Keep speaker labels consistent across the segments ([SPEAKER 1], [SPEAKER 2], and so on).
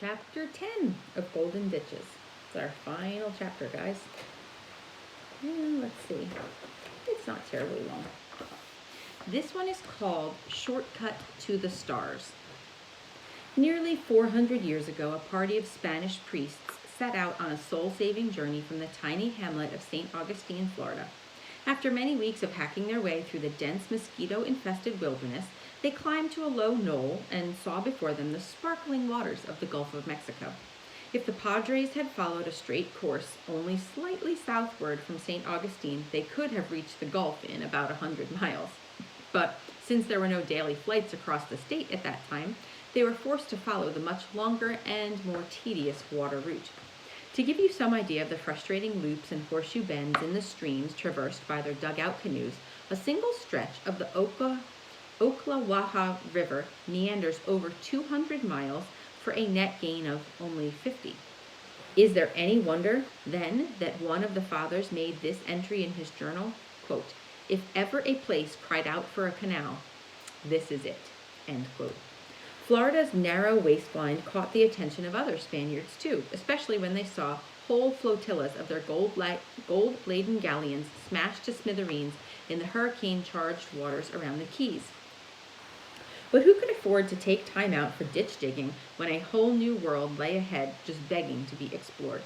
[SPEAKER 1] chapter 10 of Golden Ditches. It's our final chapter, guys. And let's see. It's not terribly long. This one is called Shortcut to the Stars. Nearly 400 years ago, a party of Spanish priests set out on a soul-saving journey from the tiny hamlet of St. Augustine, Florida. After many weeks of hacking their way through the dense mosquito-infested wilderness, they climbed to a low knoll and saw before them the sparkling waters of the Gulf of Mexico. If the Padres had followed a straight course only slightly southward from St. Augustine, they could have reached the Gulf in about 100 miles. But since there were no daily flights across the state at that time, they were forced to follow the much longer and more tedious water route. To give you some idea of the frustrating loops and horseshoe bends in the streams traversed by their dugout canoes, a single stretch of the Ocklawaha River meanders over 200 miles for a net gain of only 50. Is there any wonder, then, that one of the fathers made this entry in his journal? Quote, "If ever a place cried out for a canal, this is it." End quote. Florida's narrow waistline caught the attention of other Spaniards, too, especially when they saw whole flotillas of their gold-laden galleons smashed to smithereens in the hurricane-charged waters around the Keys. But who could afford to take time out for ditch digging when a whole new world lay ahead just begging to be explored?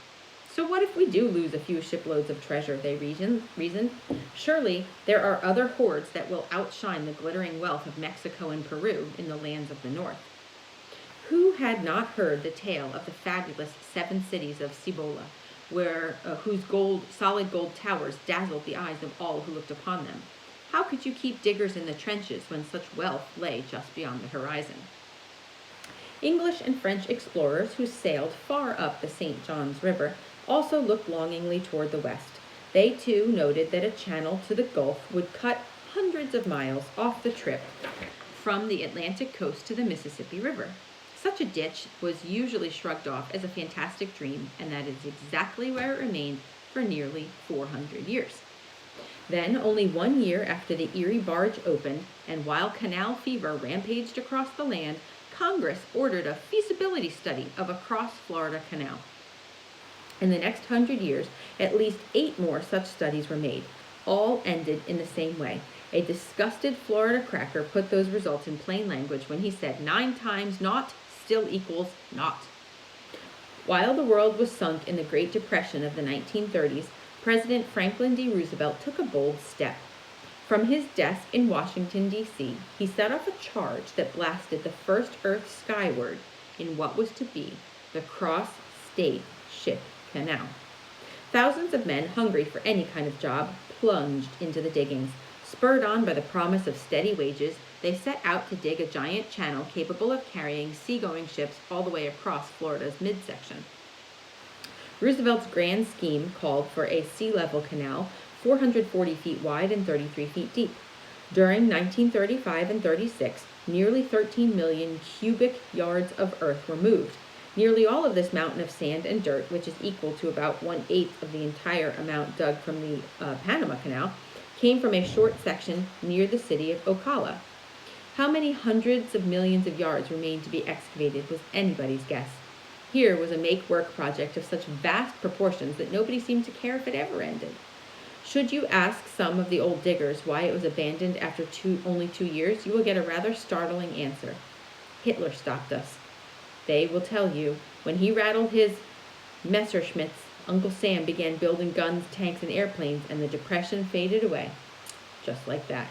[SPEAKER 1] So what if we do lose a few shiploads of treasure, they reasoned? Surely there are other hoards that will outshine the glittering wealth of Mexico and Peru in the lands of the north. Who had not heard the tale of the fabulous 7 cities of Cibola, whose solid gold towers dazzled the eyes of all who looked upon them? How could you keep diggers in the trenches when such wealth lay just beyond the horizon? English and French explorers who sailed far up the St. Johns River also looked longingly toward the west. They too noted that a channel to the Gulf would cut hundreds of miles off the trip from the Atlantic coast to the Mississippi River. Such a ditch was usually shrugged off as a fantastic dream, and that is exactly where it remained for nearly 400 years. Then, only 1 year after the Erie Barge opened, and while canal fever rampaged across the land, Congress ordered a feasibility study of a cross-Florida canal. In the next 100 years, at least 8 more such studies were made. All ended in the same way. A disgusted Florida cracker put those results in plain language when he said 9 times naught still equals naught. While the world was sunk in the Great Depression of the 1930s, President Franklin D. Roosevelt took a bold step. From his desk in Washington, D.C., he set off a charge that blasted the first Earth skyward in what was to be the Cross-State Ship Canal. Thousands of men, hungry for any kind of job, plunged into the diggings. Spurred on by the promise of steady wages, they set out to dig a giant channel capable of carrying seagoing ships all the way across Florida's midsection. Roosevelt's grand scheme called for a sea-level canal 440 feet wide and 33 feet deep. During 1935 and 36, nearly 13 million cubic yards of earth were moved. Nearly all of this mountain of sand and dirt, which is equal to about 1/8 of the entire amount dug from the Panama Canal, came from a short section near the city of Ocala. How many hundreds of millions of yards remained to be excavated was anybody's guess. Here was a make-work project of such vast proportions that nobody seemed to care if it ever ended. Should you ask some of the old diggers why it was abandoned after only 2 years, you will get a rather startling answer. Hitler stopped us. They will tell you, when he rattled his Messerschmitts, Uncle Sam began building guns, tanks, and airplanes, and the Depression faded away. Just like that.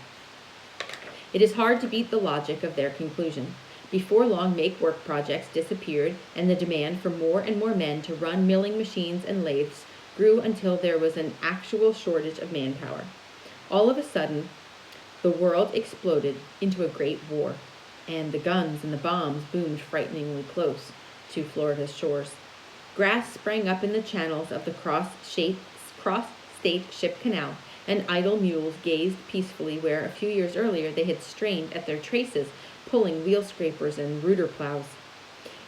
[SPEAKER 1] It is hard to beat the logic of their conclusion. Before long, make-work projects disappeared, and the demand for more and more men to run milling machines and lathes grew until there was an actual shortage of manpower. All of a sudden, the world exploded into a great war, and the guns and the bombs boomed frighteningly close to Florida's shores. Grass sprang up in the channels of the cross-state ship canal, and idle mules gazed peacefully where a few years earlier they had strained at their traces, pulling wheel scrapers and rooter plows.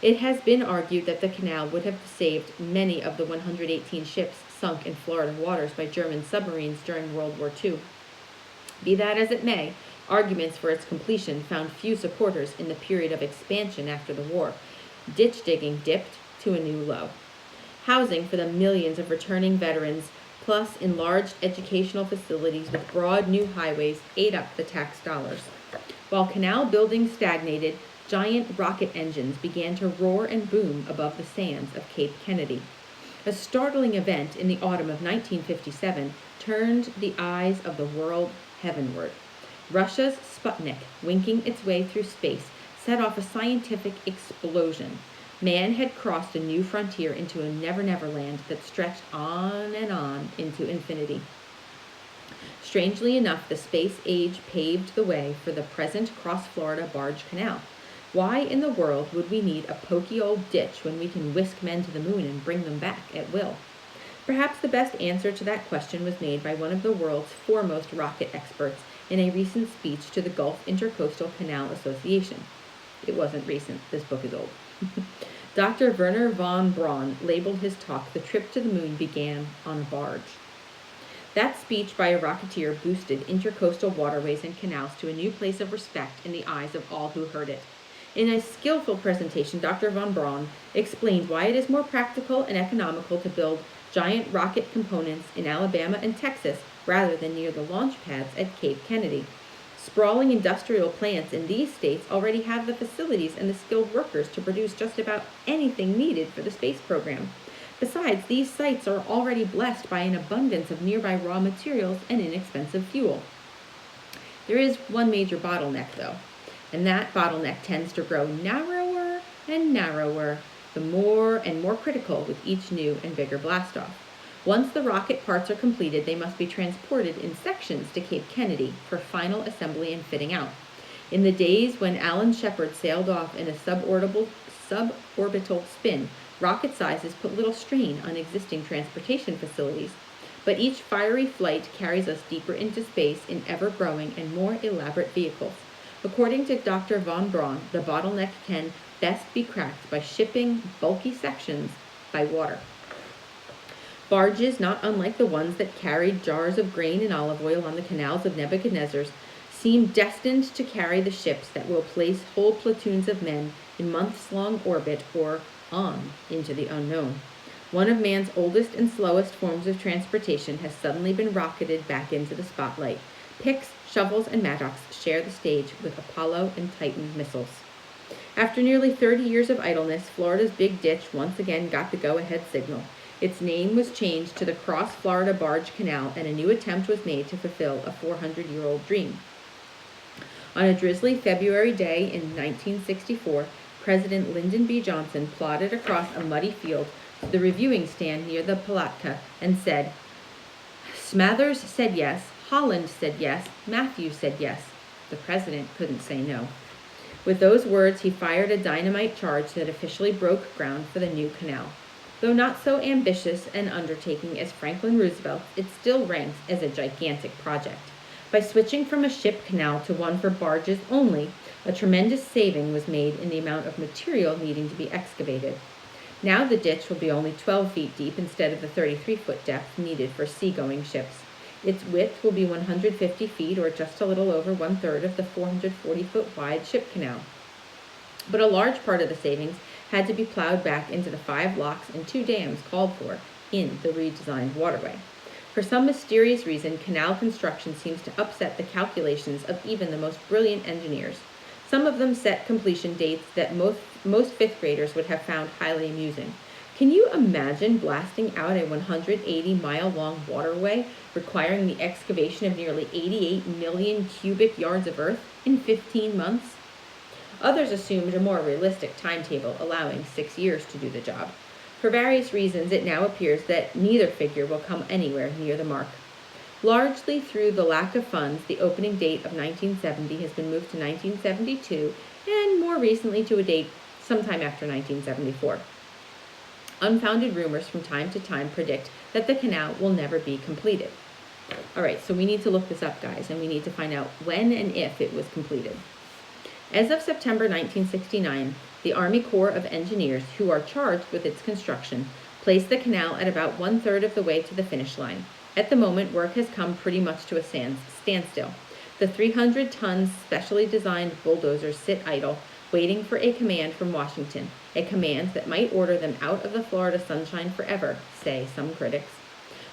[SPEAKER 1] It has been argued that the canal would have saved many of the 118 ships sunk in Florida waters by German submarines during World War II. Be that as it may, arguments for its completion found few supporters in the period of expansion after the war. Ditch digging dipped to a new low. Housing for the millions of returning veterans, plus enlarged educational facilities with broad new highways, ate up the tax dollars. While canal building stagnated, giant rocket engines began to roar and boom above the sands of Cape Kennedy. A startling event in the autumn of 1957 turned the eyes of the world heavenward. Russia's Sputnik, winking its way through space, set off a scientific explosion. Man had crossed a new frontier into a never-never land that stretched on and on into infinity. Strangely enough, the space age paved the way for the present cross-Florida barge canal. Why in the world would we need a pokey old ditch when we can whisk men to the moon and bring them back at will? Perhaps the best answer to that question was made by one of the world's foremost rocket experts in a recent speech to the Gulf Intercoastal Canal Association. It wasn't recent, this book is old. Dr. Wernher von Braun labeled his talk, "The Trip to the Moon Began on a Barge." That speech by a rocketeer boosted intercoastal waterways and canals to a new place of respect in the eyes of all who heard it. In a skillful presentation, Dr. von Braun explained why it is more practical and economical to build giant rocket components in Alabama and Texas rather than near the launch pads at Cape Kennedy. Sprawling industrial plants in these states already have the facilities and the skilled workers to produce just about anything needed for the space program. Besides, these sites are already blessed by an abundance of nearby raw materials and inexpensive fuel. There is one major bottleneck, though, and that bottleneck tends to grow narrower and narrower, the more and more critical with each new and bigger blastoff. Once the rocket parts are completed, they must be transported in sections to Cape Kennedy for final assembly and fitting out. In the days when Alan Shepard sailed off in a suborbital spin, rocket sizes put little strain on existing transportation facilities. But each fiery flight carries us deeper into space in ever-growing and more elaborate vehicles. According to Dr. von Braun, the bottleneck can best be cracked by shipping bulky sections by water. Barges, not unlike the ones that carried jars of grain and olive oil on the canals of Nebuchadnezzar, seem destined to carry the ships that will place whole platoons of men in months-long orbit or on into the unknown. One of man's oldest and slowest forms of transportation has suddenly been rocketed back into the spotlight. Picks, shovels, and mattocks share the stage with Apollo and Titan missiles. After nearly 30 years of idleness, Florida's Big Ditch once again got the go-ahead signal. Its name was changed to the Cross Florida Barge Canal, and a new attempt was made to fulfill a 400-year-old dream. On a drizzly February day in 1964, President Lyndon B. Johnson plodded across a muddy field to the reviewing stand near the Palatka and said, "Smathers said yes, Holland said yes, Matthews said yes." The president couldn't say no. With those words, he fired a dynamite charge that officially broke ground for the new canal. Though not so ambitious an undertaking as Franklin Roosevelt's, it still ranks as a gigantic project. By switching from a ship canal to one for barges only, a tremendous saving was made in the amount of material needing to be excavated. Now the ditch will be only 12 feet deep instead of the 33-foot depth needed for seagoing ships. Its width will be 150 feet, or just a little over one-third of the 440-foot wide ship canal. But a large part of the savings had to be plowed back into the 5 locks and 2 dams called for in the redesigned waterway. For some mysterious reason, canal construction seems to upset the calculations of even the most brilliant engineers. Some of them set completion dates that most fifth graders would have found highly amusing. Can you imagine blasting out a 180-mile-long waterway requiring the excavation of nearly 88 million cubic yards of earth in 15 months? Others assumed a more realistic timetable, allowing 6 years to do the job. For various reasons, it now appears that neither figure will come anywhere near the mark. Largely through the lack of funds, the opening date of 1970 has been moved to 1972, and more recently to a date sometime after 1974. Unfounded rumors from time to time predict that the canal will never be completed. All right, so we need to look this up, guys, and we need to find out when and if it was completed. As of September 1969, the Army Corps of Engineers, who are charged with its construction, placed the canal at about one-third of the way to the finish line. At the moment, work has come pretty much to a standstill. The 300-ton specially designed bulldozers sit idle, waiting for a command from Washington, a command that might order them out of the Florida sunshine forever, say some critics.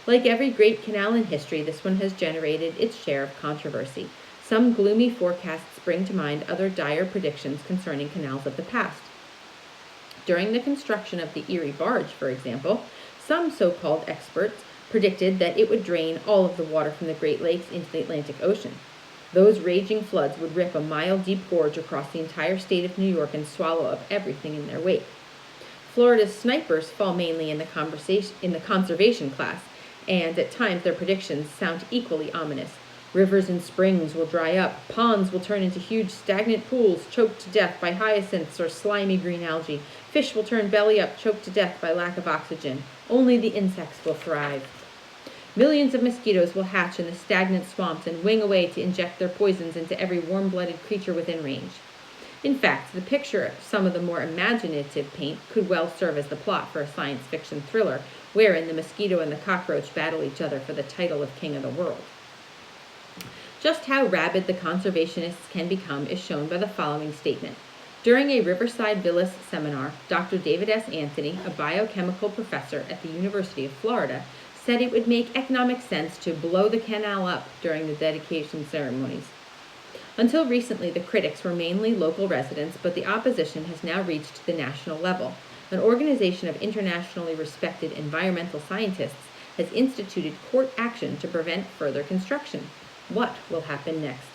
[SPEAKER 1] Like every great canal in history, this one has generated its share of controversy. Some gloomy forecasts bring to mind other dire predictions concerning canals of the past. During the construction of the Erie Barge, for example, some so-called experts predicted that it would drain all of the water from the Great Lakes into the Atlantic Ocean. Those raging floods would rip a mile-deep gorge across the entire state of New York and swallow up everything in their wake. Florida's snipers fall mainly in the conservation class, and at times their predictions sound equally ominous. Rivers and springs will dry up, ponds will turn into huge stagnant pools choked to death by hyacinths or slimy green algae, fish will turn belly up choked to death by lack of oxygen, only the insects will thrive. Millions of mosquitoes will hatch in the stagnant swamps and wing away to inject their poisons into every warm-blooded creature within range. In fact, the picture of some of the more imaginative paint could well serve as the plot for a science fiction thriller, wherein the mosquito and the cockroach battle each other for the title of king of the world. Just how rabid the conservationists can become is shown by the following statement. During a Riverside Villas seminar, Dr. David S. Anthony, a biochemical professor at the University of Florida, said it would make economic sense to blow the canal up during the dedication ceremonies. Until recently, the critics were mainly local residents, but the opposition has now reached the national level. An organization of internationally respected environmental scientists has instituted court action to prevent further construction. What will happen next?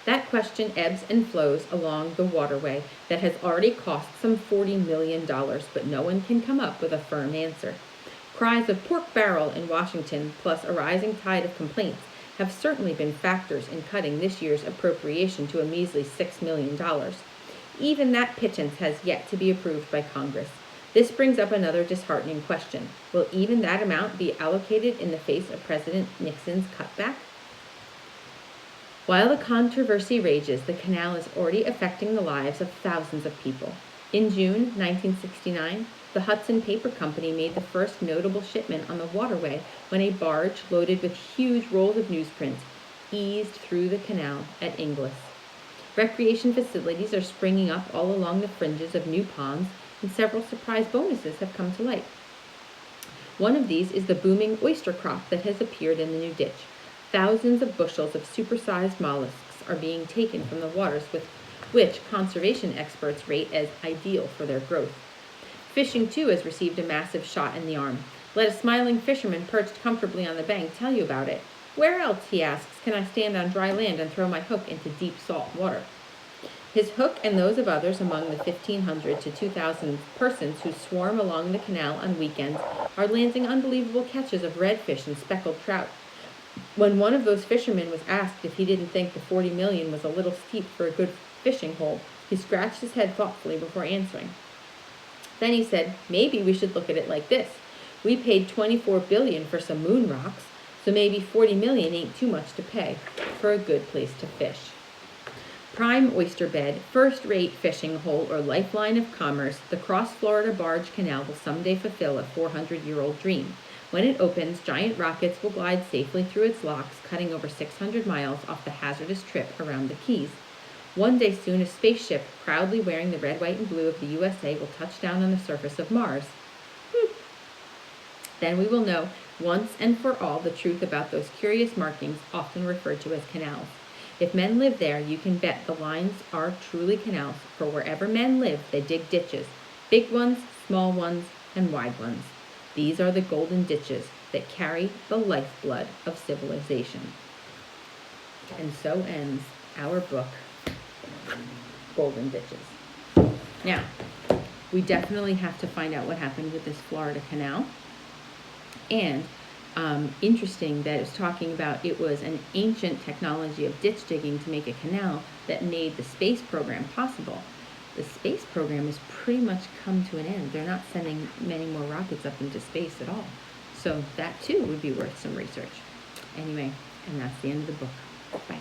[SPEAKER 1] That question ebbs and flows along the waterway that has already cost some $40 million, but no one can come up with a firm answer. Cries of pork barrel in Washington, plus a rising tide of complaints, have certainly been factors in cutting this year's appropriation to a measly $6 million. Even that pittance has yet to be approved by Congress. This brings up another disheartening question. Will even that amount be allocated in the face of President Nixon's cutback? While the controversy rages, the canal is already affecting the lives of thousands of people. In June 1969, the Hudson Paper Company made the first notable shipment on the waterway when a barge loaded with huge rolls of newsprint eased through the canal at Inglis. Recreation facilities are springing up all along the fringes of new ponds, and several surprise bonuses have come to light. One of these is the booming oyster crop that has appeared in the new ditch. Thousands of bushels of supersized mollusks are being taken from the waters, which conservation experts rate as ideal for their growth. Fishing, too, has received a massive shot in the arm. Let a smiling fisherman perched comfortably on the bank tell you about it. Where else, he asks, can I stand on dry land and throw my hook into deep salt water? His hook and those of others among the 1,500 to 2,000 persons who swarm along the canal on weekends are landing unbelievable catches of redfish and speckled trout. When one of those fishermen was asked if he didn't think the $40 million was a little steep for a good fishing hole, he scratched his head thoughtfully before answering. Then he said, maybe we should look at it like this. We paid $24 billion for some moon rocks, so maybe $40 million ain't too much to pay for a good place to fish. Prime oyster bed, first-rate fishing hole, or lifeline of commerce, the Cross-Florida Barge Canal will someday fulfill a 400-year-old dream. When it opens, giant rockets will glide safely through its locks, cutting over 600 miles off the hazardous trip around the Keys. One day soon, a spaceship proudly wearing the red, white, and blue of the USA will touch down on the surface of Mars. Then we will know once and for all the truth about those curious markings often referred to as canals. If men live there, you can bet the lines are truly canals, for wherever men live, they dig ditches, big ones, small ones, and wide ones. These are the golden ditches that carry the lifeblood of civilization. And so ends our book, Golden Ditches. Now, we definitely have to find out what happened with this Florida canal. And interesting that it's talking about it was an ancient technology of ditch digging to make a canal that made the space program possible. The space program has pretty much come to an end. They're not sending many more rockets up into space at all. So that too would be worth some research. Anyway, and that's the end of the book. Bye.